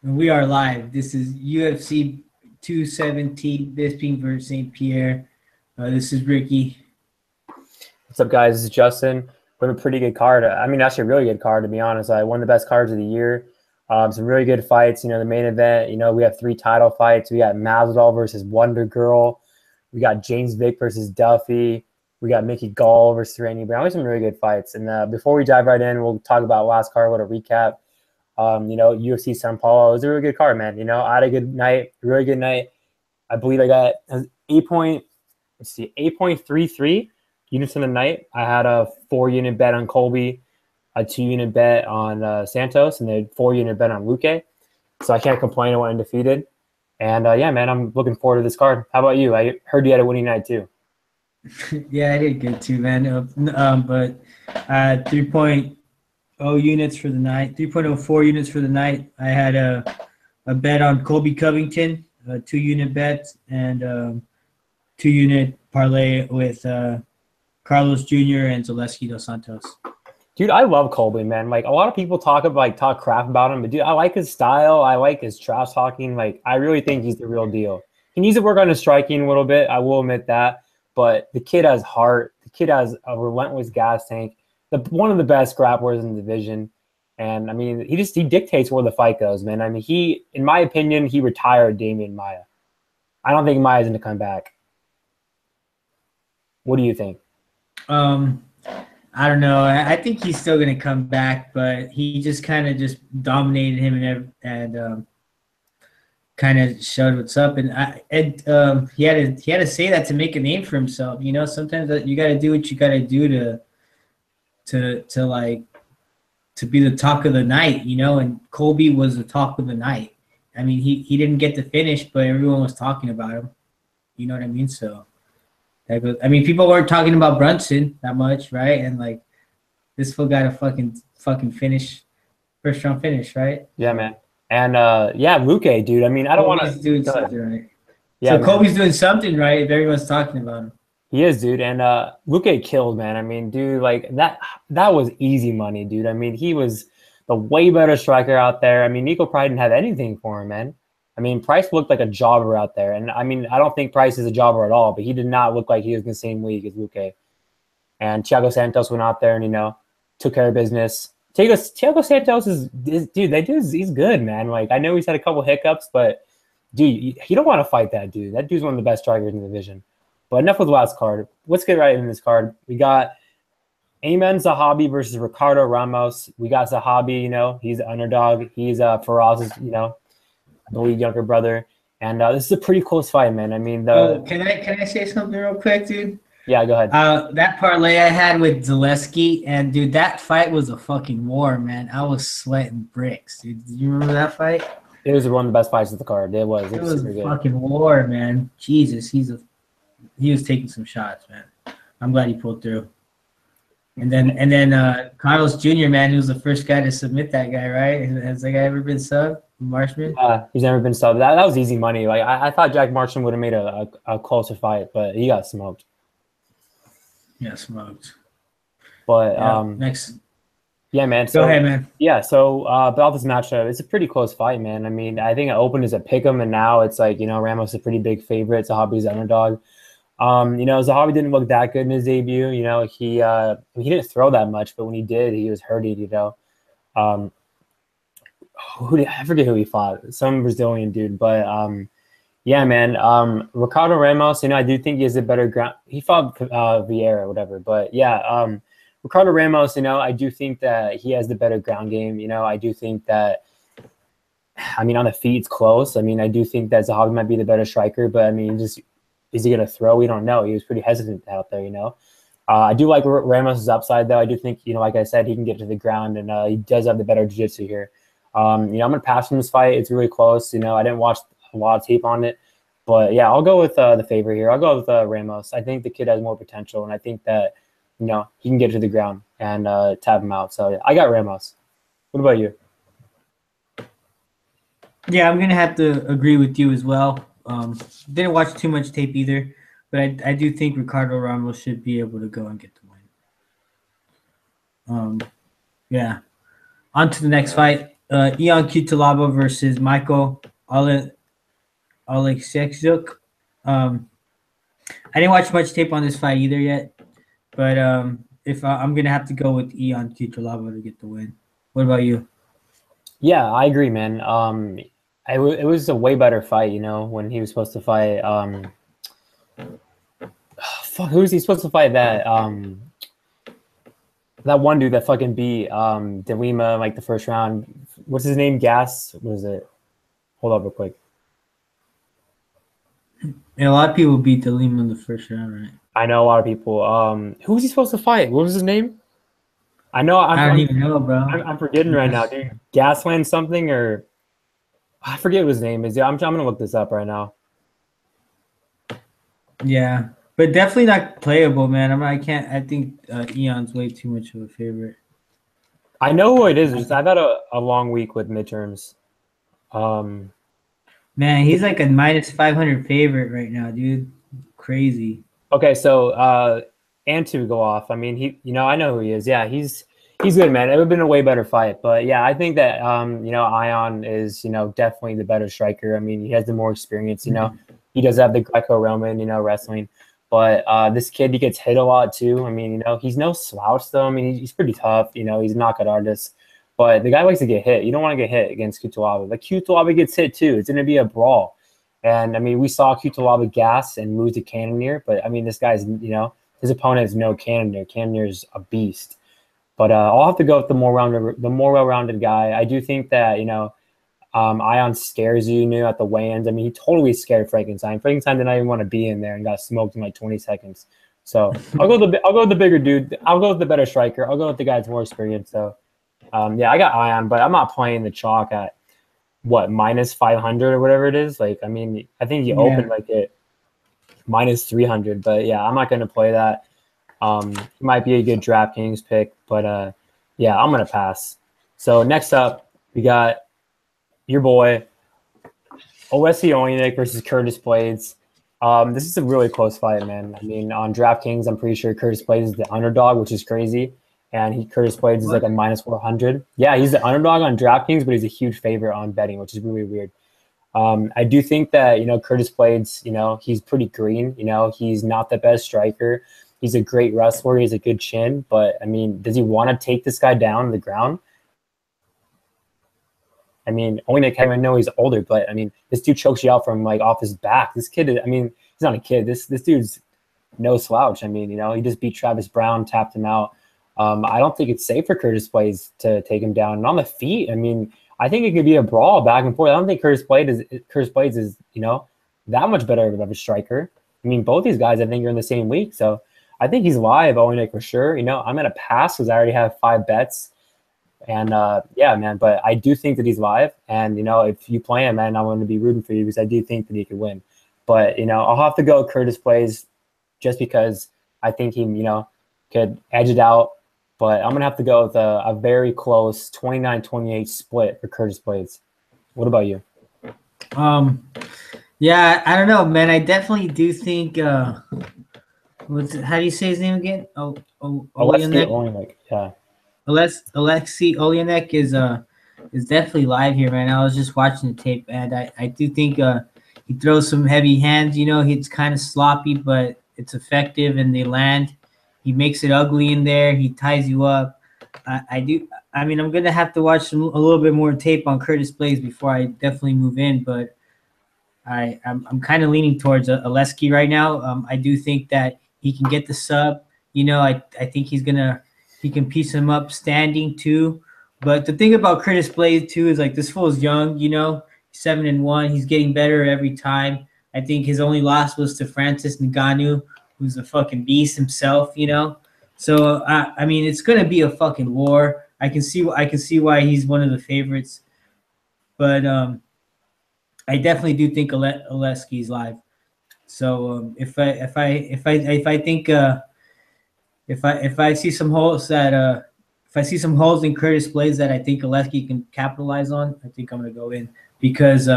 And we are live. This is UFC 217, Bisping versus St. Pierre. This is Ricky. What's up, guys? This is Justin. We have a pretty good card. I mean, actually a really good card, to be honest. One of the best cards of the year. Some really good fights. The main event, we have 3 title fights. We got Masvidal versus Wonder Girl. We got James Vick versus Duffy. We got Gall versus Randy Brown. Some really good fights. And before we dive right in, we'll talk about last card, a little recap. UFC São Paulo. It was a really good card, man. I had a good night, a really good night. I believe I got 8.33 units in the night. I had a 4-unit bet on Colby, a 2-unit bet on Santos, and a 4-unit bet on Luque. So I can't complain. I went undefeated. And yeah, man, I'm looking forward to this card. How about you? I heard you had a winning night too. Yeah, I did good too, man. But 3.0 units for the night, 3.04 units for the night. I had a bet on Colby Covington, a 2-unit bet, and 2-unit parlay with Carlos Jr. and Oleksiy dos Santos. Dude, I love Colby, man. Like, a lot of people talk crap about him, but dude, I like his style. I like his trash talking. Like, I really think he's the real deal. He needs to work on his striking a little bit. I will admit that. But the kid has heart. The kid has a relentless gas tank. One of the best grapplers in the division. And, I mean, he dictates where the fight goes, man. I mean, in my opinion, he retired Damian Maia. I don't think Maia's going to come back. What do you think? I don't know. I think he's still going to come back, but he just kind of dominated him and kind of showed what's up. And he had to say that to make a name for himself. Sometimes you got to do what you got to do to be the talk of the night. And Colby was the talk of the night. I mean, he didn't get to finish, but everyone was talking about him. You know what I mean? So. People weren't talking about Brunson that much, right? And this fool got a fucking finish, first round finish, right? Yeah, man. And yeah, Luque, dude. I mean, I don't want to doing something right. Yeah, so Kobe's doing something right if everyone's talking about him. He is, dude. And Luque killed, man. I mean, dude, that was easy money, dude. I mean, he was the way better striker out there. I mean, Nico probably didn't have anything for him, man. I mean, Price looked like a jobber out there. And, I mean, I don't think Price is a jobber at all, but he did not look like he was in the same league as Luque. And Thiago Santos went out there and, took care of business. Thiago Santos is dude, he's good, man. I know he's had a couple hiccups, but, dude, you don't want to fight that dude. That dude's one of the best strikers in the division. But enough with the last card. Let's get right into this card. We got Aiemann Zahabi versus Ricardo Ramos. We got Zahabi, he's an underdog. He's Faraz's, I believe, younger brother, and this is a pretty close fight, man. I mean, can I say something real quick, dude? Yeah, go ahead. That parlay I had with Oleksiy, and dude, that fight was a fucking war, man. I was sweating bricks, dude. Do you remember that fight? It was one of the best fights of the card. It was a fucking war, man. Jesus, he was taking some shots, man. I'm glad he pulled through. And then Carlos Jr., man, he was the first guy to submit that guy, right? Has that guy ever been subbed? Marshman? He's never been subbed. That was easy money. I thought Jack Marshman would have made a closer fight, but he got smoked. Yeah, smoked. But next. Yeah, man. Go ahead, man. Yeah, so about this matchup, it's a pretty close fight, man. I mean, I think it opened as a pick'em, and now it's Ramos is a pretty big favorite. Zahabi's the underdog. Zahabi didn't look that good in his debut. He didn't throw that much, but when he did, he was hurting. I forget who he fought, some Brazilian dude, but yeah, man. Ricardo Ramos, I do think he has a better ground. He fought Vieira, whatever, but yeah, Ricardo Ramos, I do think that he has the better ground game. I do think that, on the feet it's close. I do think that Zahabi might be the better striker, but is he gonna throw? We don't know. He was pretty hesitant out there, I do like Ramos' upside, though. I do think, like I said, he can get to the ground, and he does have the better jiu-jitsu here. I'm going to pass from this fight. It's really close. I didn't watch a lot of tape on it. But, yeah, I'll go with the favorite here. I'll go with Ramos. I think the kid has more potential, and I think that, he can get to the ground and tap him out. So, yeah, I got Ramos. What about you? Yeah, I'm going to have to agree with you as well. Didn't watch too much tape either, but I do think Ricardo Ramos should be able to go and get the win. Yeah. On to the next fight. Ion Cutelaba versus Michal Oleksiejczuk. I didn't watch much tape on this fight either yet, but if I'm gonna have to go with Ion Cutelaba to get the win. What about you? Yeah, I agree, man. It was a way better fight, you know, when he was supposed to fight. Fuck, who was he supposed to fight? That one dude that fucking beat De Lima like the first round. What's his name? Gas? What is it? Hold up real quick. And a lot of people beat the Lima in the first round, right? I know a lot of people. Who was he supposed to fight? What was his name? I know. I don't even know, bro. I'm forgetting right now, dude. Gasland something or I forget what his name is. Yeah, I'm gonna look this up right now. Yeah, but definitely not playable, man. I can't. I think Eon's way too much of a favorite. I know who it is. I've had a long week with midterms. Man, he's like a minus 500 favorite right now, dude. Crazy. Okay, so and to go off. I mean, I know who he is. Yeah, he's good, man. It would have been a way better fight, but yeah, I think that Ion is definitely the better striker. I mean, he has the more experience. He does have the Greco-Roman wrestling, but this kid, he gets hit a lot too. I mean, he's no slouch though. I mean, he's pretty tough. He's a knockout artist, but the guy likes to get hit. You don't want to get hit against Cutelaba. Like Cutelaba gets hit too. It's going to be a brawl. And I mean, we saw Cutelaba gas and lose to Cannonier, but I mean, this guy's, his opponent is no Cannonier. Cannonier's a beast. But I'll have to go with the more well-rounded guy. I do think that, Ion scares you, at the weigh-ins. I mean, he totally scared Frankenstein. Frankenstein did not even want to be in there and got smoked in like 20 seconds. So I'll go with the bigger dude. I'll go with the better striker. I'll go with the guy that's more experienced. So yeah, I got Ion, but I'm not playing the chalk at what minus 500 or whatever it is. Like, I mean, I think he opened like at minus 300, but yeah, I'm not going to play that. It might be a good DraftKings pick, but yeah, I'm going to pass. So next up, we got your boy Oleksiej versus Curtis Blaydes. This is a really close fight, man. I mean, on DraftKings, I'm pretty sure Curtis Blaydes is the underdog, which is crazy. And Curtis Blaydes is like a minus 400. Yeah, he's the underdog on DraftKings, but he's a huge favorite on betting, which is really weird. I do think that, Curtis Blaydes, he's pretty green. He's not the best striker. He's a great wrestler. He has a good chin. But, I mean, does he want to take this guy down on the ground? I mean, I know he's older, but, I mean, this dude chokes you out from, like, off his back. This kid, I mean, he's not a kid. This dude's no slouch. I mean, he just beat Travis Brown, tapped him out. I don't think it's safe for Curtis Blaydes to take him down. And on the feet, I mean, I think it could be a brawl back and forth. I don't think Curtis Blaydes is that much better of a striker. I mean, both these guys, I think, are in the same week. So I think he's live, Oleksiej, for sure. I'm going to pass because I already have 5 bets. And, yeah, man, but I do think that he's live. And, if you play him, man, I'm going to be rooting for you because I do think that he could win. But, I'll have to go Curtis Blaydes just because I think he, could edge it out. But I'm going to have to go with a very close 29-28 split for Curtis Blaydes. What about you? Yeah, I don't know, man. I definitely do think how do you say his name again? Oleksiej, yeah. Oleksiej Oleksiejczuk is definitely live here, man. I was just watching the tape, and I do think he throws some heavy hands. It's kind of sloppy, but it's effective, and they land. He makes it ugly in there. He ties you up. I mean, I'm gonna have to watch a little bit more tape on Curtis Blaydes before I definitely move in. But I'm kind of leaning towards Oleksiej right now. I do think that he can get the sub. I think he can piece him up standing too. But the thing about Curtis Blaydes too is like this fool is young. 7-1. He's getting better every time. I think his only loss was to Francis Ngannou, who's a fucking beast himself, So I mean, it's gonna be a fucking war. I can see why he's one of the favorites, but I definitely do think Oleksiej's live. So if I see some holes in Curtis Blaydes that I think Oleksiej can capitalize on, I think I'm gonna go in because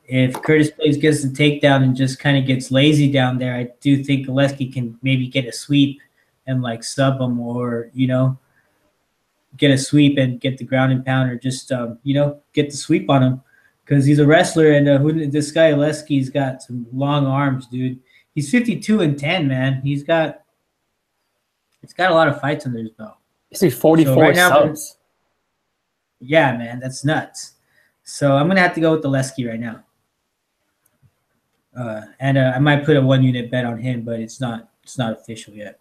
if Curtis Blaydes gets the takedown and just kind of gets lazy down there, I do think Oleksiej can maybe get a sweep and like sub him or get a sweep and get the ground and pound, or just get the sweep on him, because he's a wrestler. And this guy Oleksi's got some long arms, dude. He's 52-10, man. He's got a lot of fights under his belt. He's 44 so right subs. Yeah, man, that's nuts. So I'm gonna have to go with Oleksiy right now. And I might put a 1-unit bet on him, but it's not official yet.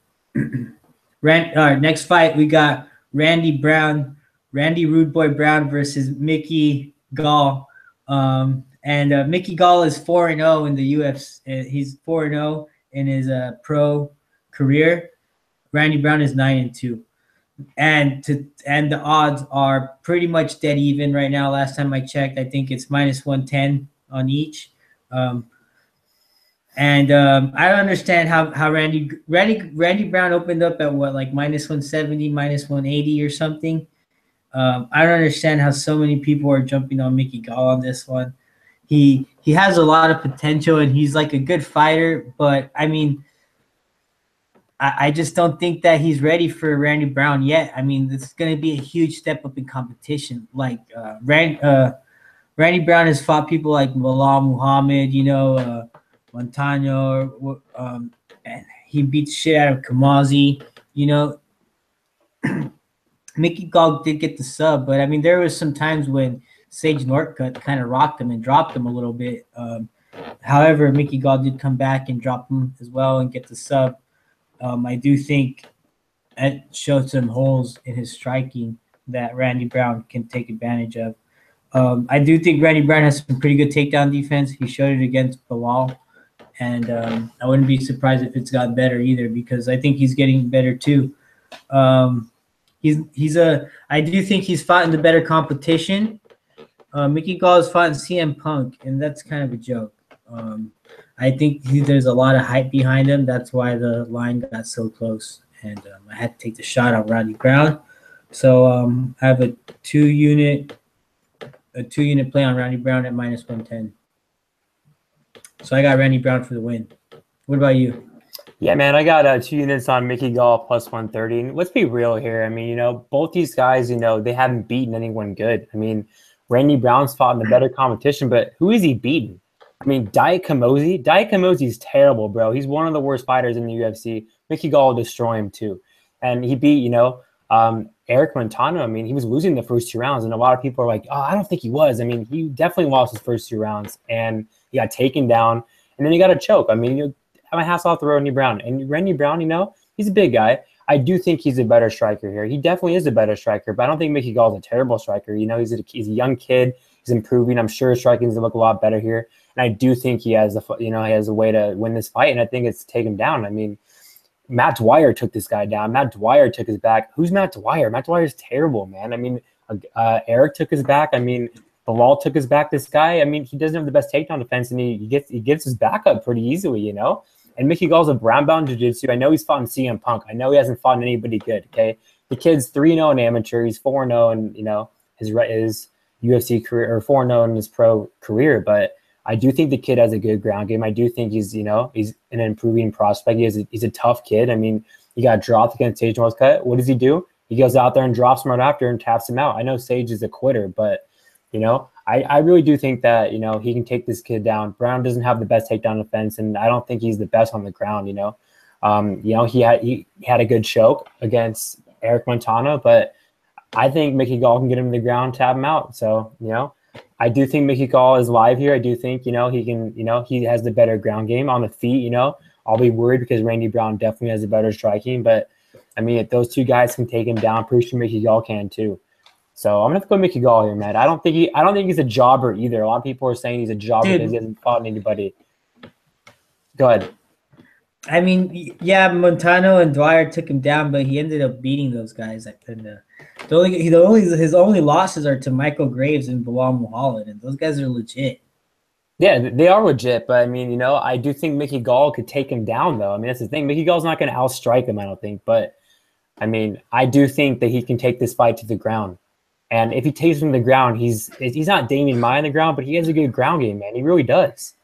Next fight, we got Randy Rude Boy Brown versus Mickey Gall. And Mickey Gall is 4-0 in the UFC. He's 4-0 in his pro career. Randy Brown is 9-2. And the odds are pretty much dead even right now. Last time I checked, I think it's -110 on each. I don't understand how Randy Brown opened up at what, like -170, -180 or something. I don't understand how so many people are jumping on Mickey Gall on this one. He has a lot of potential and he's like a good fighter, but I mean, I just don't think that he's ready for Randy Brown yet. I mean, this is going to be a huge step up in competition. Like Randy Brown has fought people like Bilal Muhammad, Montano, and he beat the shit out of Kamazi, Mickey Gall did get the sub, but I mean, there was some times when Sage Northcutt kind of rocked him and dropped him a little bit. However, Mickey Gall did come back and drop him as well and get the sub. I do think it showed some holes in his striking that Randy Brown can take advantage of. I do think Randy Brown has some pretty good takedown defense. He showed it against Bilal. And I wouldn't be surprised if it's got better either, because I think he's getting better too. I do think he's fought in the better competition. Mickey Gall has fought in CM Punk, and that's kind of a joke. I think there's a lot of hype behind him. That's why the line got so close, and I had to take the shot on Randy Brown. So I have a 2-unit play on Randy Brown at -110. So I got Randy Brown for the win. What about you? Yeah, man, I got 2 units on Mickey Gall +130. And let's be real here. I mean, both these guys, they haven't beaten anyone good. I mean, Randy Brown's fought in the better competition, but who is he beaten? I mean, Diet Kamosi is terrible, bro. He's one of the worst fighters in the UFC. Mickey Gall will destroy him too. And he beat, Eric Montano. I mean, he was losing the first 2 rounds, and a lot of people are like, oh, I don't think he was. I mean, he definitely lost his first 2 rounds, and he got taken down, and then he got a choke. I mean, my hat's off to Randy Brown. And Randy Brown, he's a big guy. I do think he's a better striker here. He definitely is a better striker, but I don't think Mickey Gall is a terrible striker. He's a young kid. He's improving. I'm sure his striking is going to look a lot better here. And I do think he has a way to win this fight, and I think it's to take him down. I mean, Matt Dwyer took this guy down. Matt Dwyer took his back. Who's Matt Dwyer? Matt Dwyer's terrible, man. I mean, Eric took his back. I mean, Bilal took his back. This guy, I mean, he doesn't have the best takedown defense, and he gets his back up pretty easily, And Mickey Gall's a brown belt in jiu-jitsu. I know he's fought in CM Punk. I know he hasn't fought anybody good, okay? The kid's 3-0 in amateur. He's 4-0 in, his UFC career, or 4-0 in his pro career. But I do think the kid has a good ground game. I do think he's an improving prospect. He's a tough kid. I mean, he got dropped against Sage Northcutt. What does he do? He goes out there and drops him right after and taps him out. I know Sage is a quitter, but, I really do think that, he can take this kid down. Brown doesn't have the best takedown defense, and I don't think he's the best on the ground, He had a good choke against Eric Montano, but I think Mickey Gall can get him to the ground, tap him out. So, I do think Mickey Gall is live here. I do think, he can, he has the better ground game on the feet, I'll be worried because Randy Brown definitely has a better striking, but I mean, if those 2 guys can take him down, I'm pretty sure Mickey Gall can too. So I'm gonna have to go Mickey Gall here, man. I don't think he's a jobber either. A lot of people are saying he's a jobber because he hasn't fought anybody. Go ahead. I mean, yeah, Montano and Dwyer took him down, but he ended up beating those guys. His only losses are to Michael Graves and Bilal Muhammad, and those guys are legit. Yeah, they are legit, but I mean, I do think Mickey Gall could take him down, though. I mean, that's the thing. Mickey Gall's not going to outstrike him, I don't think, but I mean, I do think that he can take this fight to the ground. And if he takes him to the ground, he's not Damian Maia on the ground, but he has a good ground game, man. He really does.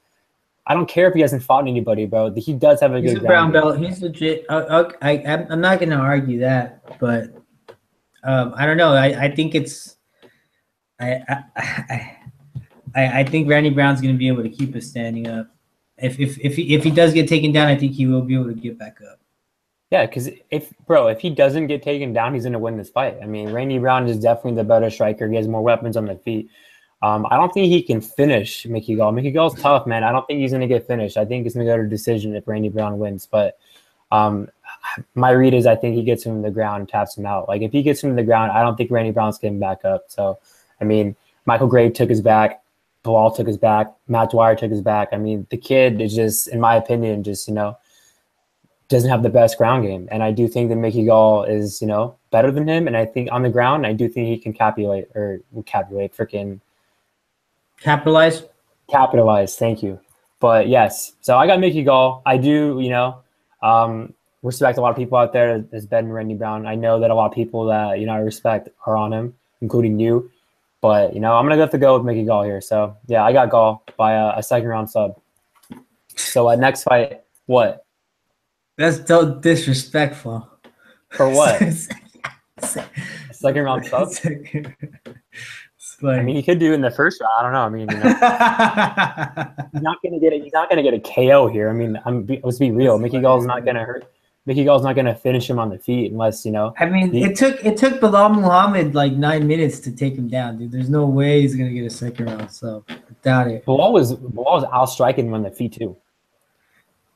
I don't care if he hasn't fought anybody, bro. He does have a good ground brown belt. He's legit. I'm not going to argue that, but I don't know. I think it's I think Randy Brown's going to be able to keep us standing up. If he does get taken down, I think he will be able to get back up. Yeah, because if he doesn't get taken down, he's going to win this fight. I mean, Randy Brown is definitely the better striker. He has more weapons on the feet. I don't think he can finish Mickey Gall. Mickey Gall's tough, man. I don't think he's going to get finished. I think it's going to go to decision if Randy Brown wins. But my read is I think he gets him to the ground and taps him out. Like, if he gets him to the ground, I don't think Randy Brown's getting back up. So, I mean, Michael Gray took his back. Bilal took his back. Matt Dwyer took his back. I mean, the kid is just, in my opinion, just, doesn't have the best ground game. And I do think that Mickey Gall is, better than him. And I think on the ground, I do think he can capitalize. Capitalize. Thank you. But yes, so I got Mickey Gall. I do, respect a lot of people out there that's betting Randy Brown. I know that a lot of people that, I respect are on him, including you. But, I'm going to have to go with Mickey Gall here. So, yeah, I got Gall by a second-round sub. So, next fight, what? That's so disrespectful. For what? Second-round sub? I mean, he could do it in the first round. I don't know. I mean, he's not going to get a KO here. I mean, let's be real. Mickey Gall's not going to hurt. Mickey Gall's not going to finish him on the feet unless, I mean, it took Bilal Muhammad like 9 minutes to take him down, dude. There's no way he's going to get a second round, so I doubt it. Bilal was out-striking him on the feet, too.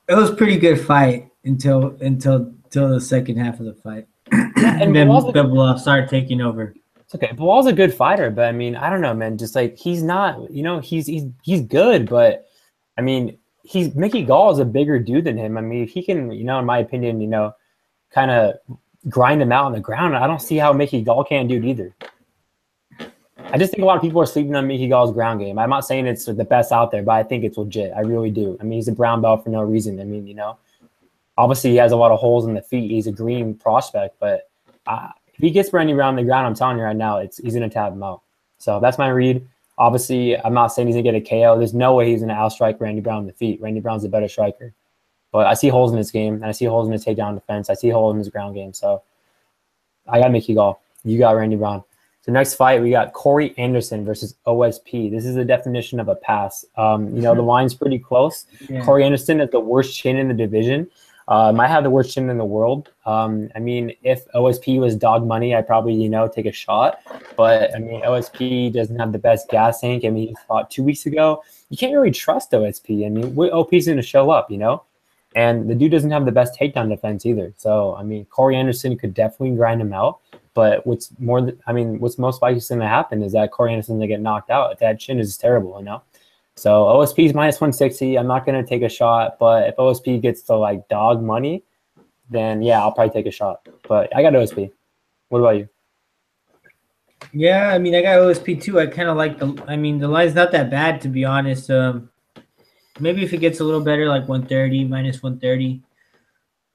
It was a pretty good fight until the second half of the fight. And then Bilal started taking over. It's okay. Bilal's a good fighter, but I mean, I don't know, man. Just like he's not, he's good, but I mean, Mickey Gall is a bigger dude than him. I mean, if he can, in my opinion, kind of grind him out on the ground, I don't see how Mickey Gall can't do it either. I just think a lot of people are sleeping on Mickey Gall's ground game. I'm not saying it's the best out there, but I think it's legit. I really do. I mean, he's a brown belt for no reason. I mean, obviously he has a lot of holes in the feet. He's a green prospect, but if he gets Randy Brown on the ground, I'm telling you right now, he's going to tap him out. So that's my read. Obviously, I'm not saying he's going to get a KO. There's no way he's going to outstrike Randy Brown on the feet. Randy Brown's a better striker. But I see holes in his game, and I see holes in his takedown defense. I see holes in his ground game. So I got Mickey Gall. You got Randy Brown. So next fight, we got Corey Anderson versus OSP. This is the definition of a pass. The line's pretty close. Yeah. Corey Anderson has the worst chin in the division. Might have the worst chin in the world. I mean, if OSP was dog money, I'd probably, take a shot. But, I mean, OSP doesn't have the best gas tank. I mean, he fought 2 weeks ago. You can't really trust OSP. I mean, OP's going to show up, And the dude doesn't have the best takedown defense either. So, I mean, Corey Anderson could definitely grind him out. But what's most likely going to happen is that Corey Anderson's going to get knocked out. That chin is terrible, So OSP's minus 160. I'm not going to take a shot, but if OSP gets to dog money, then yeah, I'll probably take a shot. But I got OSP. What about you? Yeah, I mean, I got OSP too. I kind of like the line's not that bad, to be honest. Maybe if it gets a little better, like 130, minus 130.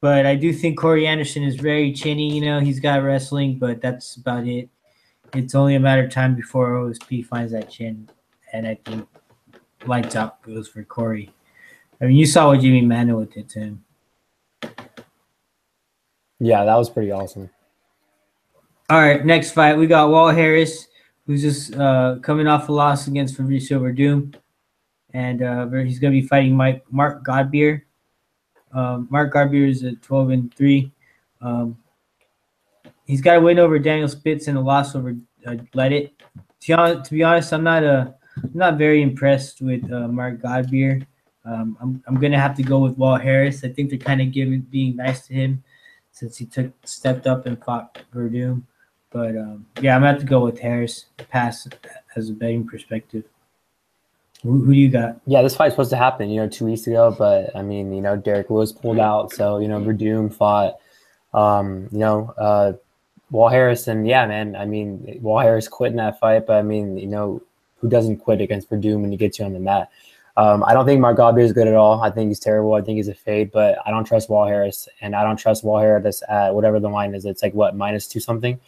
But I do think Corey Anderson is very chinny. He's got wrestling, but that's about it. It's only a matter of time before OSP finds that chin. And I think lights out goes for Corey. I mean, you saw what Jimmy Manuel did to him. Yeah, that was pretty awesome. All right, next fight. We got Walt Harris, who's just coming off a loss against Fabricio Verdum. And he's going to be fighting Mark Godbeer. Mark Godbeer is at 12-3. He's got a win over Daniel Spitz and a loss over Blaydes. To be honest, I'm not very impressed with Mark Godbeer. I'm gonna have to go with Walt Harris. I think they're kind of being nice to him since he stepped up and fought Verdum. But yeah, I'm gonna have to go with Harris. Pass as a betting perspective. Who do you got? Yeah, this fight's supposed to happen, 2 weeks ago, but I mean, Derek Lewis pulled out, so Verdum fought, Walt Harris, and yeah, man, I mean, Walt Harris quit in that fight, but I mean, who doesn't quit against Verdum when he gets you on the mat? I don't think Mark Godbeer is good at all. I think he's terrible. I think he's a fade, but I don't trust Walt Harris, and I don't trust Walt Harris at whatever the line is. It's like, what, minus 2 something?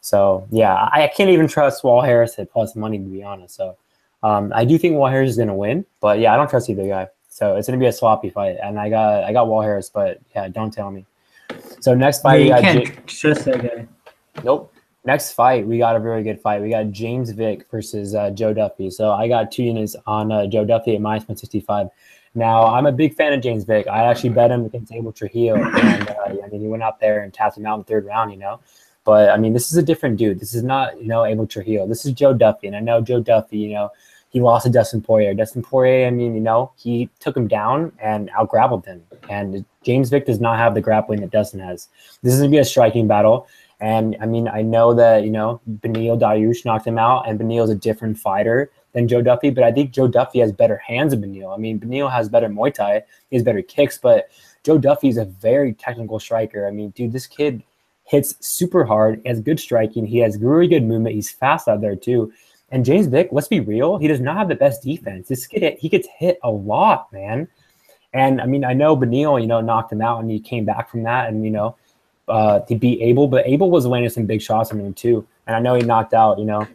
So, yeah, I can't even trust Walt Harris at plus money, to be honest. So, I do think Walt Harris is going to win, but yeah, I don't trust either guy. So it's going to be a sloppy fight, and I got Walt Harris, but yeah, don't tell me. So next fight, you can't trust that guy. Nope. Next fight, we got a very good fight. We got James Vick versus Joe Duffy. So I got 2 units on Joe Duffy at -165. Now, I'm a big fan of James Vick. I actually bet him against Abel Trujillo. And, I mean, he went out there and tapped him out in the 3rd round, you know. But, I mean, this is a different dude. This is not, you know, Abel Trujillo. This is Joe Duffy. And I know Joe Duffy, you know, he lost to Dustin Poirier. Dustin Poirier, I mean, you know, he took him down and out-grappled him. And James Vick does not have the grappling that Dustin has. This is going to be a striking battle. And, I mean, I know that, you know, Beneil Dariush knocked him out, and Beneil is a different fighter than Joe Duffy, but I think Joe Duffy has better hands than Beneil. I mean, Beneil has better Muay Thai. He has better kicks, but Joe Duffy is a very technical striker. I mean, dude, this kid hits super hard. He has good striking. He has really good movement. He's fast out there, too. And James Vick, let's be real, he does not have the best defense. This kid, he gets hit a lot, man. And, I mean, I know Beneil, you know, knocked him out, and he came back from that, and, you know, to beat Abel, but Abel was landing some big shots on him too. And I know he knocked out, you know,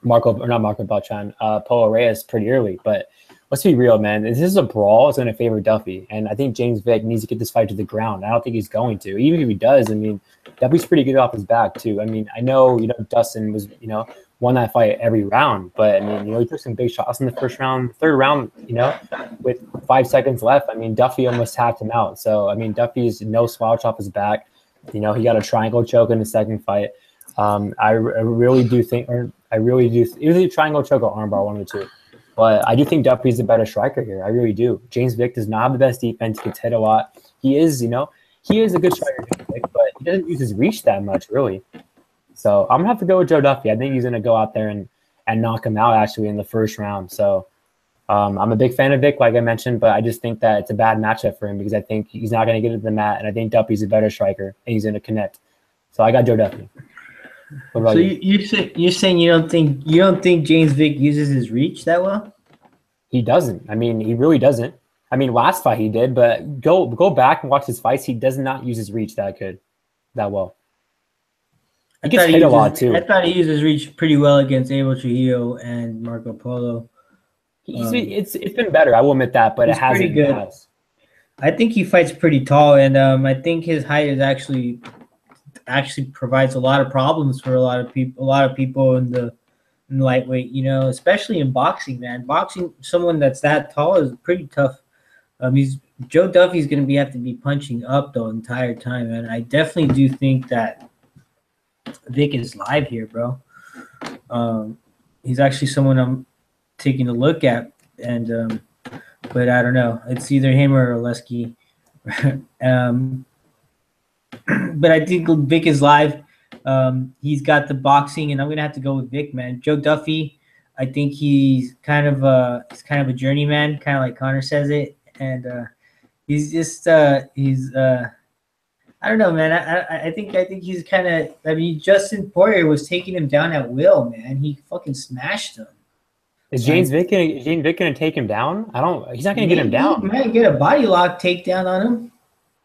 Paulo Reyes pretty early, but let's be real, man. If this is a brawl, it's going to favor Duffy. And I think James Vick needs to get this fight to the ground. I don't think he's going to. Even if he does, I mean, Duffy's pretty good off his back too. I mean, I know, you know, Dustin was, you know, won that fight every round, but I mean, you know, he took some big shots in the 1st round, 3rd round, you know, with 5 seconds left. I mean, Duffy almost tapped him out. So, I mean, Duffy's no slouch off his back. You know, he got a triangle choke in the 2nd fight. I really do think, or I really do, either a triangle choke or armbar, one of the 2. But I do think Duffy's a better striker here. I really do. James Vick does not have the best defense. He gets hit a lot. He is, you know, he is a good striker, James Vick, but he doesn't use his reach that much, really. So I'm going to have to go with Joe Duffy. I think he's going to go out there and knock him out, actually, in the 1st round. So I'm a big fan of Vick, like I mentioned, but I just think that it's a bad matchup for him because I think he's not going to get to the mat, and I think Duffy's a better striker, and he's going to connect. So I got Joe Duffy. What about you? You're saying you don't think James Vick uses his reach that well? He doesn't. I mean, he really doesn't. I mean, last fight he did, but go back and watch his fights. He does not use his reach that well. He gets hit a lot too. I thought he used his reach pretty well against Abel Trujillo and Marco Polo. It's been better, I will admit that, but it hasn't been good. I think he fights pretty tall, and I think his height is actually provides a lot of problems for a lot of people in the lightweight, you know, especially in boxing, man. Boxing, someone that's that tall is pretty tough. Joe Duffy's going to have to be punching up the entire time, and I definitely do think that Vick is live here, bro. He's actually someone I'm taking a look at, and but I don't know. It's either him or Oleksiy. But I think Vick is live. He's got the boxing, and I'm gonna have to go with Vick, man. Joe Duffy, I think he's kind of a journeyman, kind of like Connor says it, and he's just I don't know, man. I think he's kind of. I mean, Justin Poirier was taking him down at will, man. He fucking smashed him. Is James Vick gonna take him down? He's not gonna get him down. He might get a body lock takedown on him.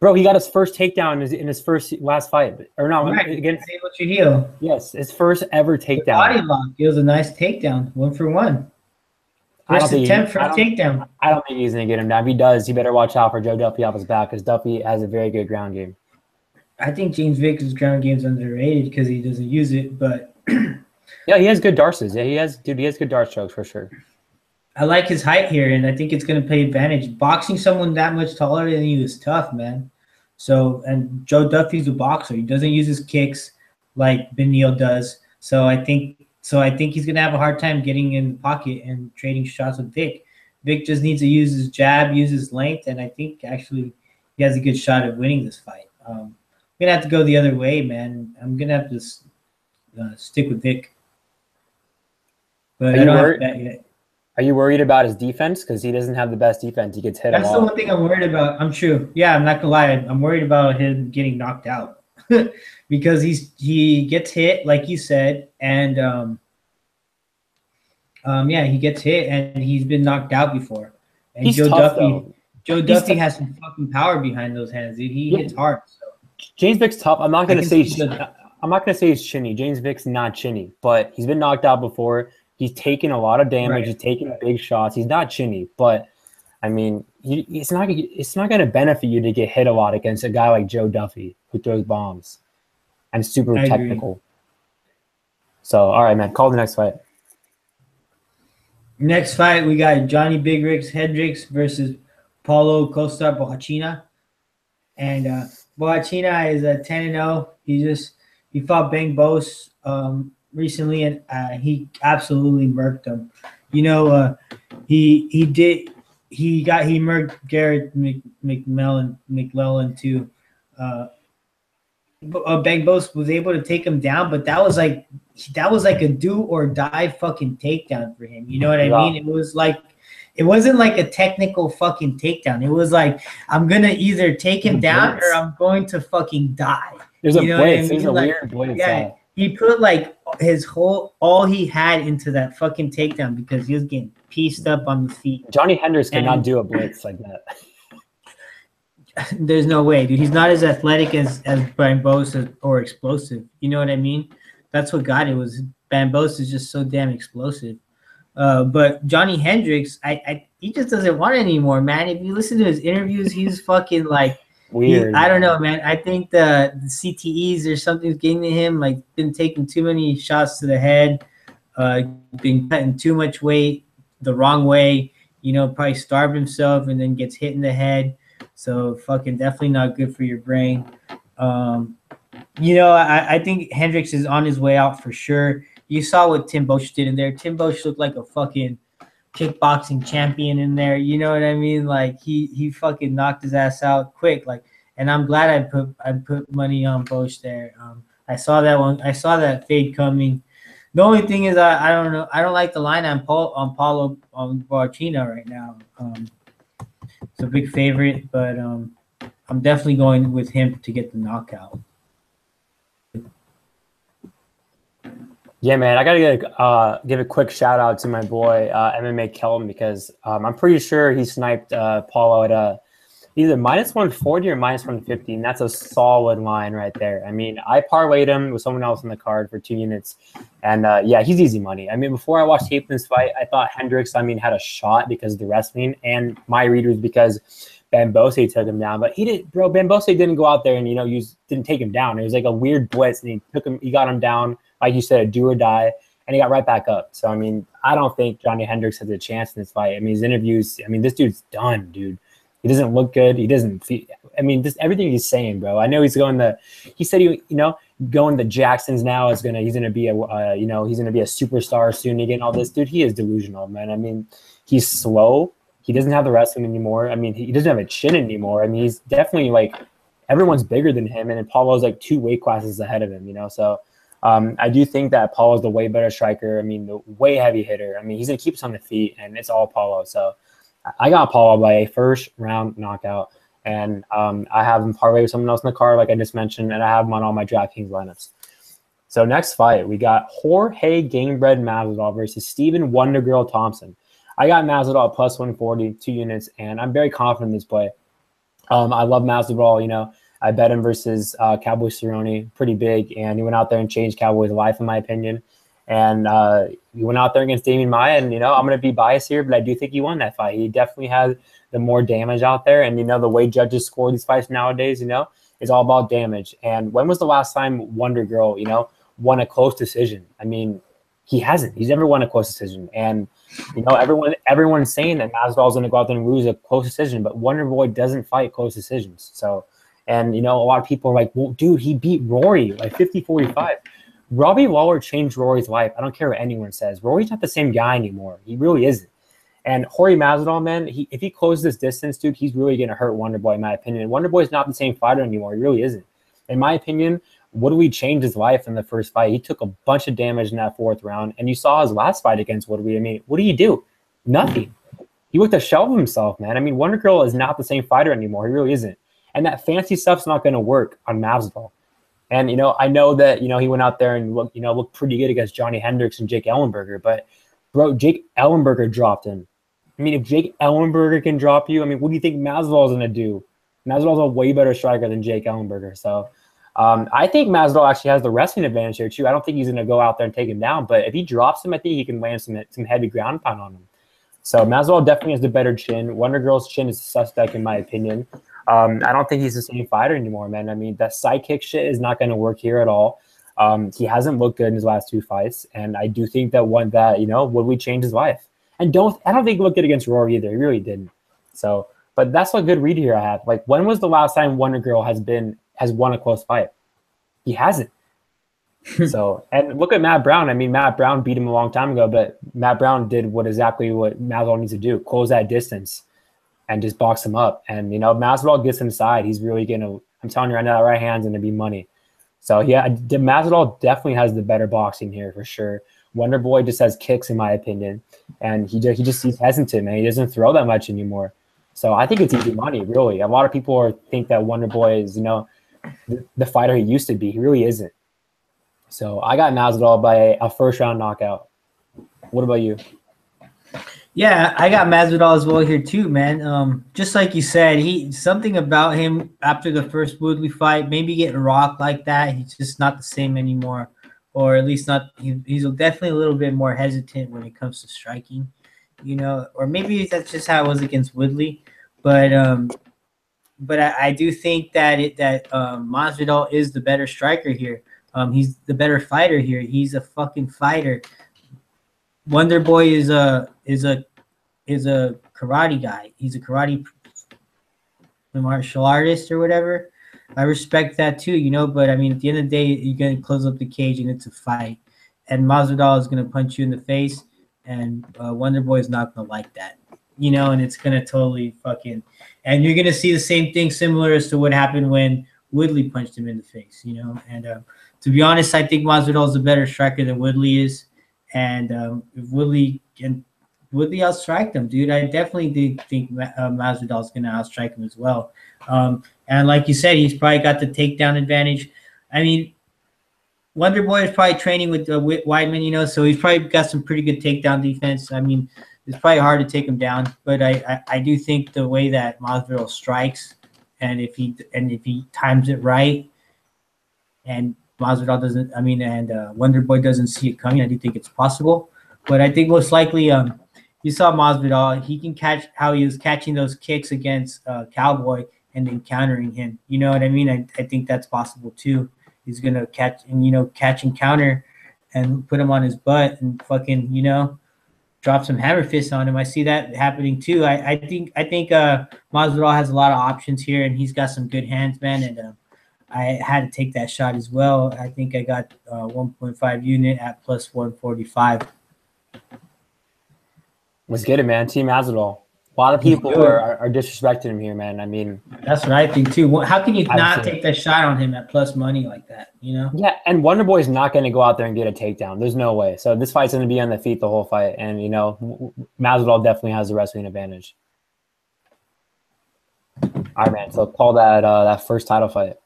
Bro, he got his first takedown in his last fight, or no, against Trujillo. Yes, his first ever takedown. Body lock. It was a nice takedown, 1-for-1. First attempt for a takedown. I don't think he's gonna get him down. If he does, he better watch out for Joe Duffy off his back because Duffy has a very good ground game. I think James Vick's ground game's underrated because he doesn't use it, but yeah, he has good darces. Yeah, he has good dart strokes for sure. I like his height here, and I think it's going to pay advantage. Boxing someone that much taller than you is tough, man. So, and Joe Duffy's a boxer. He doesn't use his kicks like Beneil does. So I think he's going to have a hard time getting in the pocket and trading shots with Vick. Vick just needs to use his jab, use his length, and I think actually he has a good shot at winning this fight. I'm going to have to go the other way, man. I'm going to have to stick with Vick. But I don't have that yet. Are you worried about his defense? Because he doesn't have the best defense. He gets hit a lot. That's the one thing I'm worried about. I'm true. Yeah, I'm not going to lie. I'm worried about him getting knocked out. Because he gets hit, like you said, and yeah, he gets hit, and he's been knocked out before. And he's Joe tough, Duffy has some fucking power behind those hands. He hits hard. So. James Vick's tough. I'm not going to say he's chinny. James Vick's not chinny, but he's been knocked out before. He's taken a lot of damage. Right. He's taken big shots. He's not chinny, but I mean, it's not going to benefit you to get hit a lot against a guy like Joe Duffy who throws bombs and super technical. So, all right, man, call the next fight. Next fight, we got Johnny Big Rigs Hendricks versus Paulo Costa Borrachinha. And Borrachinha is a 10-0. He fought Bang Bos recently, and he absolutely murked him. You know, he murked Garrett McLellan too. Bang Bos was able to take him down, but that was like a do or die fucking takedown for him. You know what I mean? It wasn't like a technical fucking takedown. It was like, I'm gonna either take him down or I'm going to fucking die. There's a blitz. I mean? There's a weird blitz. Yeah, he put like all he had into that fucking takedown because he was getting pieced up on the feet. Johnny Hendricks cannot do a blitz like that. There's no way, dude. He's not as athletic as Bambosa or explosive. You know what I mean? That's what got it. Was Bambosa is just so damn explosive. But Johnny Hendricks, he just doesn't want it anymore, man. If you listen to his interviews, he's fucking like weird. I don't know, man. I think the CTEs or something's getting to him. Like, been taking too many shots to the head, been cutting too much weight the wrong way. You know, probably starved himself and then gets hit in the head. So fucking definitely not good for your brain. You know, I think Hendricks is on his way out for sure. You saw what Tim Bosch did in there. Tim Bosch looked like a fucking kickboxing champion in there. You know what I mean? Like he fucking knocked his ass out quick. Like, and I'm glad I put money on Bosch there. I saw that one. I saw that fade coming. The only thing is I don't know. I don't like the line on Paulo on Borrachinha right now. It's a big favorite, but I'm definitely going with him to get the knockout. Yeah, man, I gotta give a quick shout out to my boy MMA Kelvin because I'm pretty sure he sniped Paulo at either -140 or -150, and that's a solid line right there. I mean, I parlayed him with someone else in the card for 2 units, and yeah, he's easy money. I mean, before I watched tape in this fight, I thought Hendricks, had a shot because of the wrestling, and my read was because Bambosa took him down, but he didn't, bro. Bambosa didn't go out there and didn't take him down. It was like a weird blitz, and he got him down. Like you said, a do or die, and he got right back up. So, I mean, I don't think Johnny Hendricks has a chance in this fight. I mean, his interviews, this dude's done, dude. He doesn't look good. He doesn't feel, just everything he's saying, bro. I know he's going he said going to Jackson's now he's going to be a, he's going to be a superstar soon again, all this. Dude, he is delusional, man. I mean, he's slow. He doesn't have the wrestling anymore. I mean, he doesn't have a chin anymore. I mean, he's definitely like, everyone's bigger than him, and then Paulo's like 2 weight classes ahead of him, so I do think that Paulo's the way better striker. I mean, the way heavy hitter. I mean, he's going to keep us on the feet, and it's all Paulo. So I got Paulo by a first-round knockout, and I have him parlay with someone else in the card, like I just mentioned, and I have him on all my DraftKings lineups. So next fight, we got Jorge Gamebred Masvidal versus Steven Wonder Girl Thompson. I got Masvidal at +140, 2 units, and I'm very confident in this play. I love Masvidal, I bet him versus Cowboy Cerrone, pretty big, and he went out there and changed Cowboy's life, in my opinion. And he went out there against Damian Maia, and, I'm going to be biased here, but I do think he won that fight. He definitely had the more damage out there, and, the way judges score these fights nowadays, is all about damage. And when was the last time Wonder Girl, won a close decision? I mean, he hasn't. He's never won a close decision. And, everyone's saying that Masvidal is going to go out there and lose a close decision, but Wonder Boy doesn't fight close decisions. So, and, a lot of people are like, well, dude, he beat Rory like 50-45. Robbie Lawler changed Rory's life. I don't care what anyone says. Rory's not the same guy anymore. He really isn't. And Jorge Masvidal, man, if he closes this distance, dude, he's really going to hurt Wonder Boy, in my opinion. Wonder Boy's not the same fighter anymore. He really isn't. In my opinion, Woodley changed his life in the first fight. He took a bunch of damage in that 4th round, and you saw his last fight against Woodley. I mean, what do you do? Nothing. He looked a shell of himself, man. I mean, Wonder Girl is not the same fighter anymore. He really isn't. And that fancy stuff's not going to work on Masvidal. And, I know that, he went out there and looked pretty good against Johnny Hendricks and Jake Ellenberger. But, bro, Jake Ellenberger dropped him. I mean, if Jake Ellenberger can drop you, I mean, what do you think Masvidal is going to do? Masvidal's a way better striker than Jake Ellenberger. So, I think Masvidal actually has the wrestling advantage here, too. I don't think he's going to go out there and take him down. But if he drops him, I think he can land some heavy ground pound on him. So, Masvidal definitely has the better chin. Wonder Girl's chin is suspect, in my opinion. I don't think he's the same fighter anymore, man. I mean, that sidekick shit is not going to work here at all. He hasn't looked good in his last 2 fights, and I do think that Woodley changed his life. And I don't think he looked good against Rory either. He really didn't. So, but that's a good read here I have. Like, when was the last time Wonder Girl has won a close fight? He hasn't. So, and look at Matt Brown. I mean, Matt Brown beat him a long time ago, but Matt Brown did exactly what Masvidal needs to do: close that distance and just box him up. And Masvidal gets inside. He's really gonna. I'm telling you right now, that right hand's gonna be money. So yeah, Masvidal definitely has the better boxing here for sure. Wonder Boy just has kicks, in my opinion, and he's hesitant, man. He doesn't throw that much anymore. So I think it's easy money, really. A lot of people think that Wonder Boy is, the fighter he used to be. He really isn't. So I got Masvidal by a first-round knockout. What about you? Yeah, I got Masvidal as well here too, man. Just like you said, something about him after the first Woodley fight, maybe getting rocked like that, he's just not the same anymore, or at least not. He's definitely a little bit more hesitant when it comes to striking, or maybe that's just how it was against Woodley. But I do think that Masvidal is the better striker here. He's the better fighter here. He's a fucking fighter. Wonder Boy is a karate guy. He's a karate martial artist or whatever. I respect that too, But I mean, at the end of the day, you're gonna close up the cage and it's a fight. And Masvidal is gonna punch you in the face, and Wonder Boy is not gonna like that, And it's gonna totally and you're gonna see the same thing similar as to what happened when Woodley punched him in the face, And to be honest, I think Masvidal is a better striker than Woodley is. And if Woodley outstriked him, dude, I definitely think Masvidal is going to outstrike him as well. And like you said, he's probably got the takedown advantage. I mean, Wonder Boy is probably training with Weidman, so he's probably got some pretty good takedown defense. I mean, it's probably hard to take him down, but I do think the way that Masvidal strikes, and if he times it right, and Masvidal doesn't, and Wonder Boy doesn't see it coming, I do think it's possible. But I think most likely, you saw Masvidal, he can catch how he was catching those kicks against Cowboy and then countering him. You know what I mean? I think that's possible too. He's going to catch and counter and put him on his butt and drop some hammer fists on him. I see that happening too. I think Masvidal has a lot of options here, and he's got some good hands, man. And I had to take that shot as well. I think I got 1.5 unit at plus 145. Let's get it, man. Team Masvidal. A lot of people are disrespecting him here, man. I mean, that's what I think too. How can you not take that shot on him at plus money like that? Yeah, and Wonder Boy's not going to go out there and get a takedown. There's no way. So this fight's going to be on the feet the whole fight, and Masvidal definitely has the wrestling advantage. All right, man. So call that first title fight.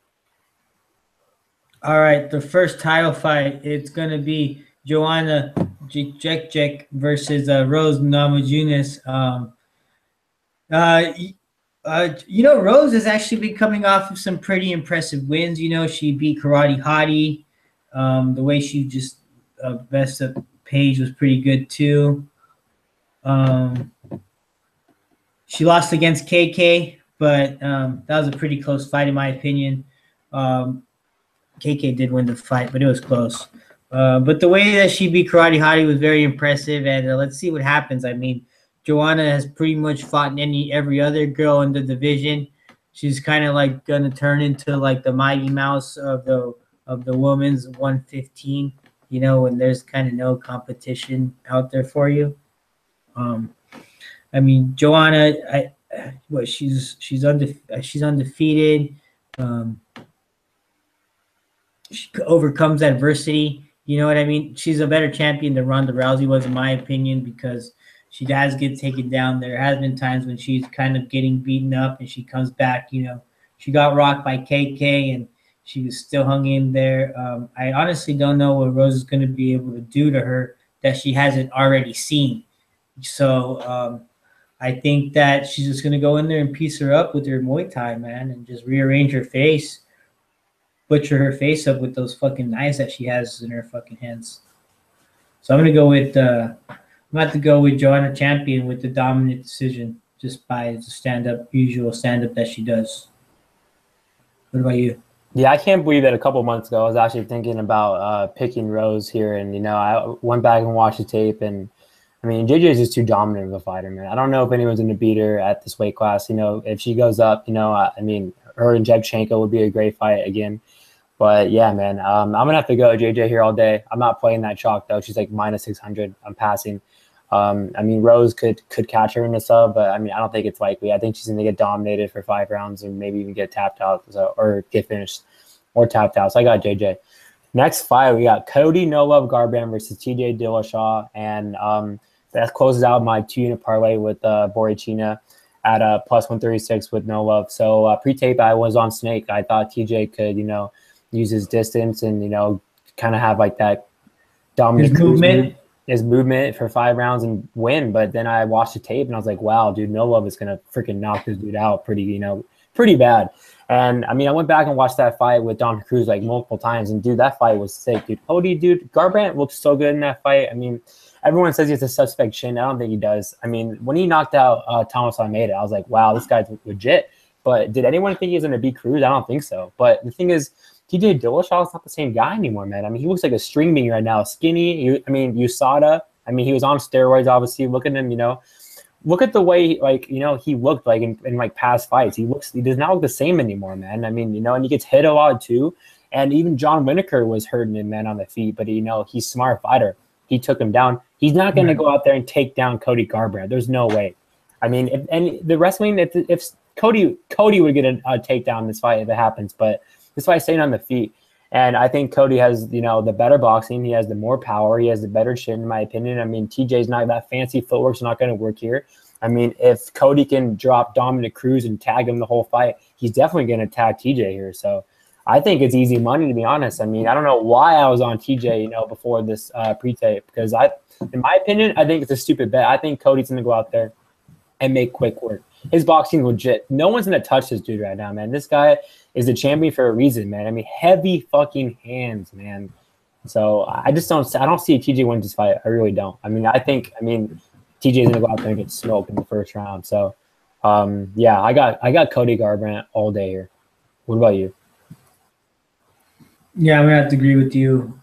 All right, the first title fight, it's going to be Joanna JJ versus Rose Namajunas. Rose has actually been coming off of some pretty impressive wins. She beat Karate Hottie. The way she just messed up Paige was pretty good too. She lost against KK, but that was a pretty close fight in my opinion. KK did win the fight, but it was close. But the way that she beat Karate Hottie was very impressive, and let's see what happens. I mean, Joanna has pretty much fought every other girl in the division. She's kind of like gonna turn into like the Mighty Mouse of the women's 115. When there's kind of no competition out there for you. I mean, Joanna, she's undefeated. She overcomes adversity. You know what I mean? She's a better champion than Ronda Rousey was, in my opinion, because she does get taken down. There has been times when she's kind of getting beaten up and she comes back. She got rocked by KK and she was still hung in there. I honestly don't know what Rose is going to be able to do to her that she hasn't already seen. So I think that she's just going to go in there and piece her up with her Muay Thai, man, and just rearrange her face. Butcher her face up with those fucking knives that she has in her fucking hands. So I'm gonna have to go with Joanna Champion with the dominant decision, just by the usual stand up that she does. What about you? Yeah, I can't believe that a couple months ago I was actually thinking about picking Rose here, and I went back and watched the tape, and I mean JJ is just too dominant of a fighter, man. I don't know if anyone's going to beat her at this weight class. If she goes up, I mean her and Shevchenko would be a great fight again. But yeah, man, I'm gonna have to go JJ here all day. I'm not playing that chalk though. She's like -600. I'm passing. I mean, Rose could catch her in a sub, but I mean, I don't think it's likely. I think she's going to get dominated for 5 rounds and maybe even get tapped out, or get finished or tapped out. So I got JJ. Next fight, we got Cody No Love Garbrandt versus TJ Dillashaw, and that closes out my 2-unit parlay with Borrachinha at +136 with No Love. So pre-tape, I was on Snake. I thought TJ could, use his distance and kind of have like that dominant his movement for 5 rounds and win. But then I watched the tape and I was like, wow, dude, No Love is gonna freaking knock this dude out pretty bad. And I mean, I went back and watched that fight with Dom Cruz like multiple times, and dude, that fight was sick, dude. Cody, dude, Garbrandt looked so good in that fight. I mean, everyone says he has a suspect chin. I don't think he does. I mean, when he knocked out Thomas Almeida, I was like, wow, this guy's legit. But did anyone think he was gonna beat Cruz? I don't think so. But the thing is, TJ Dillashaw is not the same guy anymore, man. I mean, he looks like a string bean right now. Skinny. USADA. I mean, he was on steroids, obviously. Look at him, Look at the way, he looked like in like past fights. He does not look the same anymore, man. I mean, and he gets hit a lot too. And even John Lineker was hurting him, man, on the feet. But, he's a smart fighter. He took him down. He's not going to go out there and take down Cody Garbrandt. There's no way. I mean, if Cody would get a takedown in this fight if it happens, but this fight's staying on the feet. And I think Cody has, the better boxing. He has the more power. He has the better chin, in my opinion. I mean, TJ's not that fancy. Footwork's not going to work here. I mean, if Cody can drop Dominic Cruz and tag him the whole fight, he's definitely going to tag TJ here. So I think it's easy money, to be honest. I mean, I don't know why I was on TJ, before this pre-tape, because in my opinion, I think it's a stupid bet. I think Cody's going to go out there and make quick work. His boxing legit. No one's going to touch this dude right now, man. This guy is the champion for a reason, man. I mean, heavy fucking hands, man. So I don't see TJ wins this fight. I really don't. I mean, TJ's going to go out there and get smoked in the first round. So, yeah, I got Cody Garbrandt all day here. What about you? Yeah, I'm going to have to agree with you.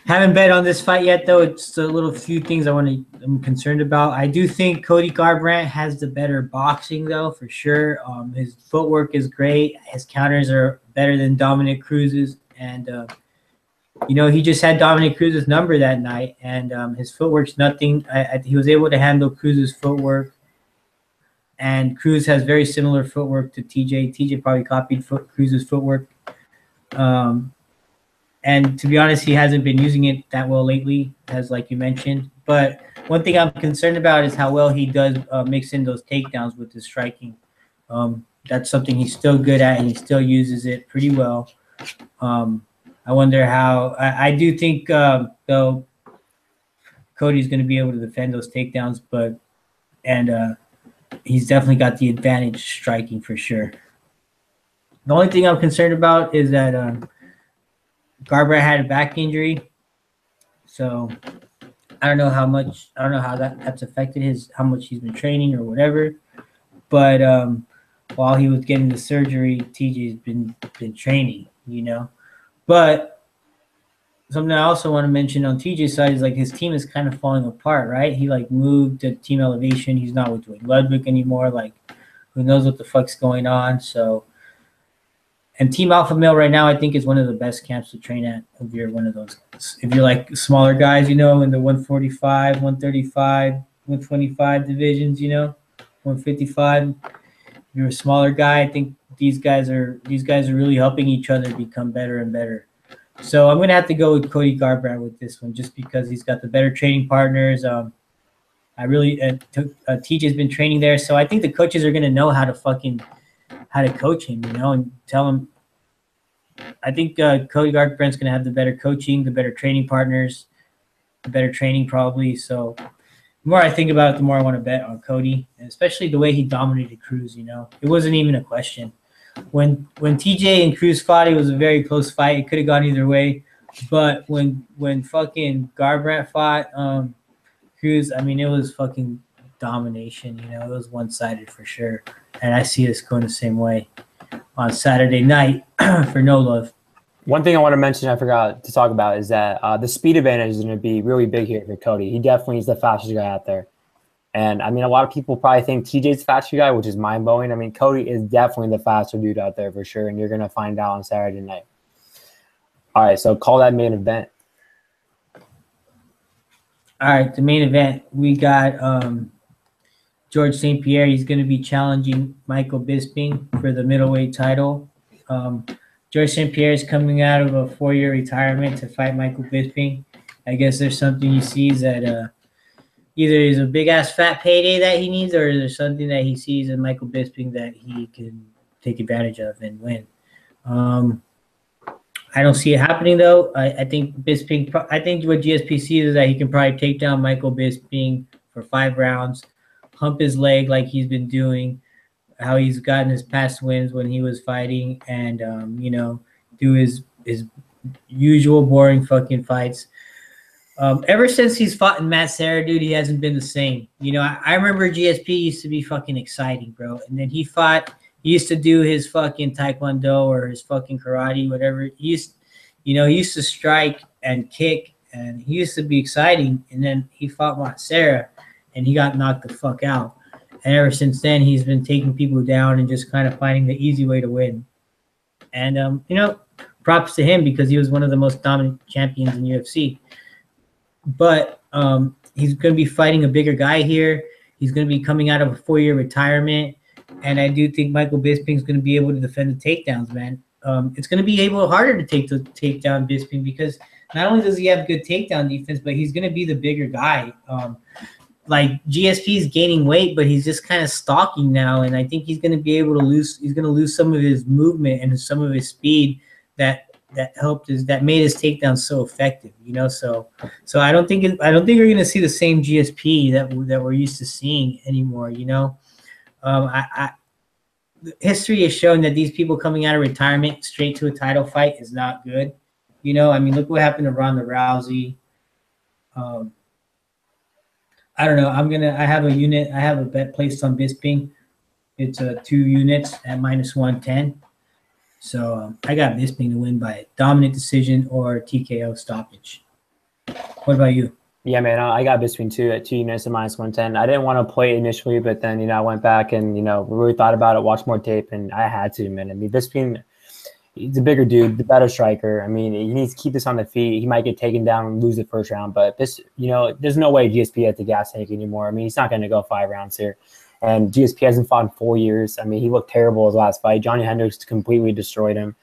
Haven't bet on this fight yet, though. It's a little few things I'm concerned about. I do think Cody Garbrandt has the better boxing, though, for sure. His footwork is great. His counters are better than Dominic Cruz's. And, he just had Dominic Cruz's number that night. And his footwork's nothing. He was able to handle Cruz's footwork. And Cruz has very similar footwork to TJ. TJ probably copied Cruz's footwork. And to be honest, he hasn't been using it that well lately, as like you mentioned. But one thing I'm concerned about is how well he does mix in those takedowns with his striking. That's something he's still good at, and he still uses it pretty well. I wonder how – I do think, though, Cody's going to be able to defend those takedowns, and he's definitely got the advantage striking for sure. The only thing I'm concerned about is that Garbrandt had a back injury, so I don't know how that's affected how much he's been training or whatever. But while he was getting the surgery, TJ's been training, But something I also want to mention on TJ's side is like his team is kind of falling apart, right? He moved to Team Elevation. He's not with Dwayne Ludwig anymore. Who knows what the fuck's going on? So. And Team Alpha Male right now, I think, is one of the best camps to train at. If you're one of those, if you're like smaller guys, in the 145, 135, 125 divisions, 155. If you're a smaller guy, I think these guys are really helping each other become better and better. So I'm gonna have to go with Cody Garbrandt with this one, just because he's got the better training partners. TJ's been training there, so I think the coaches are gonna know how to coach him, and tell him. I think Cody Garbrandt's going to have the better coaching, the better training partners, the better training probably. So the more I think about it, the more I want to bet on Cody, and especially the way he dominated Cruz. It wasn't even a question. When TJ and Cruz fought, it was a very close fight. It could have gone either way. But when fucking Garbrandt fought Cruz, I mean, it was fucking domination. It was one-sided for sure. And I see this going the same way. on Saturday night for No Love. One thing I want to mention I forgot to talk about is that the speed advantage is going to be really big here for Cody. He definitely is the fastest guy out there. And, I mean, a lot of people probably think TJ's the fastest guy, which is mind-blowing. I mean, Cody is definitely the faster dude out there for sure, and you're going to find out on Saturday night. All right, so call that main event. All right, the main event, we got George St. Pierre. He's going to be challenging Michael Bisping for the middleweight title. George St. Pierre is coming out of a 4-year retirement to fight Michael Bisping. I guess there's something he sees that either is a big-ass fat payday that he needs, or there's something that he sees in Michael Bisping that he can take advantage of and win. I don't see it happening, though. I think Bisping – I think what GSP sees is that he can probably take down Michael Bisping for 5 rounds, hump his leg like he's been doing, how he's gotten his past wins when he was fighting, and, you know, do his usual boring fucking fights. Ever since he's fought in Matt Serra, dude, he hasn't been the same. You know, I remember GSP used to be fucking exciting, bro. And then he used to do his fucking taekwondo or his fucking karate, whatever. He used to strike and kick, and he used to be exciting. And then he fought Matt Serra, and he got knocked the fuck out. And ever since then, he's been taking people down and just kind of finding the easy way to win. And, you know, props to him because he was one of the most dominant champions in UFC. But he's going to be fighting a bigger guy here. He's going to be coming out of a 4-year retirement. And I do think Michael Bisping is going to be able to defend the takedowns, man. It's going to be harder to take down Bisping because not only does he have good takedown defense, but he's going to be the bigger guy. Like GSP is gaining weight, but he's just kind of stalking now, and I think he's going to be able to lose. He's going to lose some of his movement and some of his speed that made his takedown so effective. You know, so I don't think we're going to see the same GSP that we're used to seeing anymore. You know, history has shown that these people coming out of retirement straight to a title fight is not good. You know, I mean, look what happened to Ronda Rousey. I don't know. I have a bet placed on Bisping. It's 2 units at -110. So I got Bisping to win by dominant decision or TKO stoppage. What about you? Yeah, man, I got Bisping too at 2 units at -110. I didn't want to play it initially, but then, you know, I went back and, you know, really thought about it, watched more tape, and I had to, man. I mean, Bisping, he's a bigger dude, the better striker. I mean, he needs to keep this on the feet. He might get taken down and lose the first round, but this, you know, there's no way GSP has the gas tank anymore. I mean, he's not going to go 5 rounds here. And GSP hasn't fought in 4 years. I mean, he looked terrible his last fight. Johny Hendricks completely destroyed him.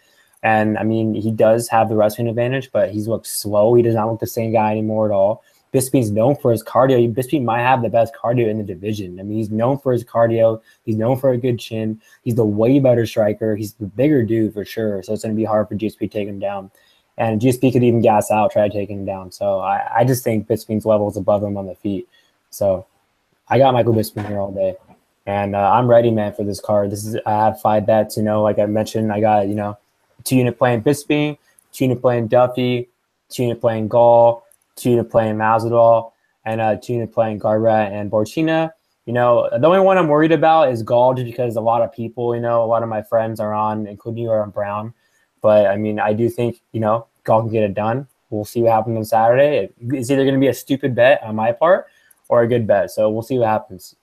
And, I mean, he does have the wrestling advantage, but he's looked slow. He does not look the same guy anymore at all. Bisping's known for his cardio. Bisping might have the best cardio in the division. I mean, he's known for his cardio. He's known for a good chin. He's the way better striker. He's the bigger dude for sure. So it's going to be hard for GSP to take him down. And GSP could even gas out, try to take him down. So I just think Bisping's level is above him on the feet. So I got Michael Bisping here all day. And I'm ready, man, for this card. I had 5 bets, you know, like I mentioned. I got, you know, 2-unit playing Bisping, 2-unit playing Duffy, 2-unit playing Gall, 2-unit playing Masvidal, and 2-unit playing Garbrandt and Borrachinha. You know, the only one I'm worried about is Gall, just because a lot of people, you know, a lot of my friends are on, including you, are on Brown. But, I mean, I do think, you know, Gall can get it done. We'll see what happens on Saturday. It's either going to be a stupid bet on my part or a good bet. So we'll see what happens.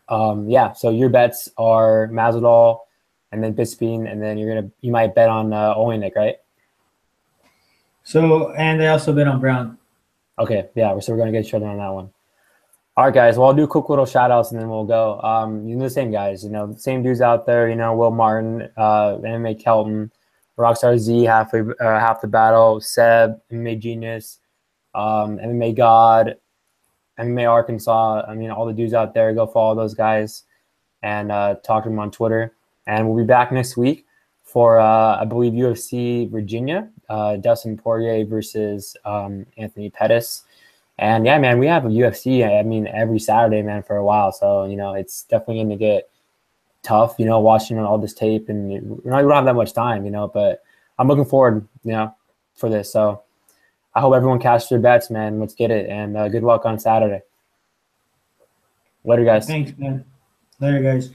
Yeah, so your bets are Masvidal and then Bisping, and then you might bet on Oleksiejczuk, right? So, and I also bet on Brown. Okay, yeah, so we're going to get each other on that one. All right, guys, well, I'll do quick little shout-outs, and then we'll go. You know, the same guys, you know, the same dudes out there, you know, Will Martin, MMA Kelton, Rockstar Z, half the battle, Seb, MMA Genius, MMA God, MMA Arkansas. I mean, all the dudes out there, go follow those guys and talk to them on Twitter. And we'll be back next week for, I believe, UFC Virginia, Dustin Poirier versus Anthony Pettis. And, yeah, man, we have a UFC, I mean, every Saturday, man, for a while. So, you know, it's definitely going to get tough, you know, watching all this tape. And we don't have that much time, you know, but I'm looking forward, you know, for this. So I hope everyone cashed their bets, man. Let's get it. And good luck on Saturday. Later, guys. Thanks, man. Later, guys.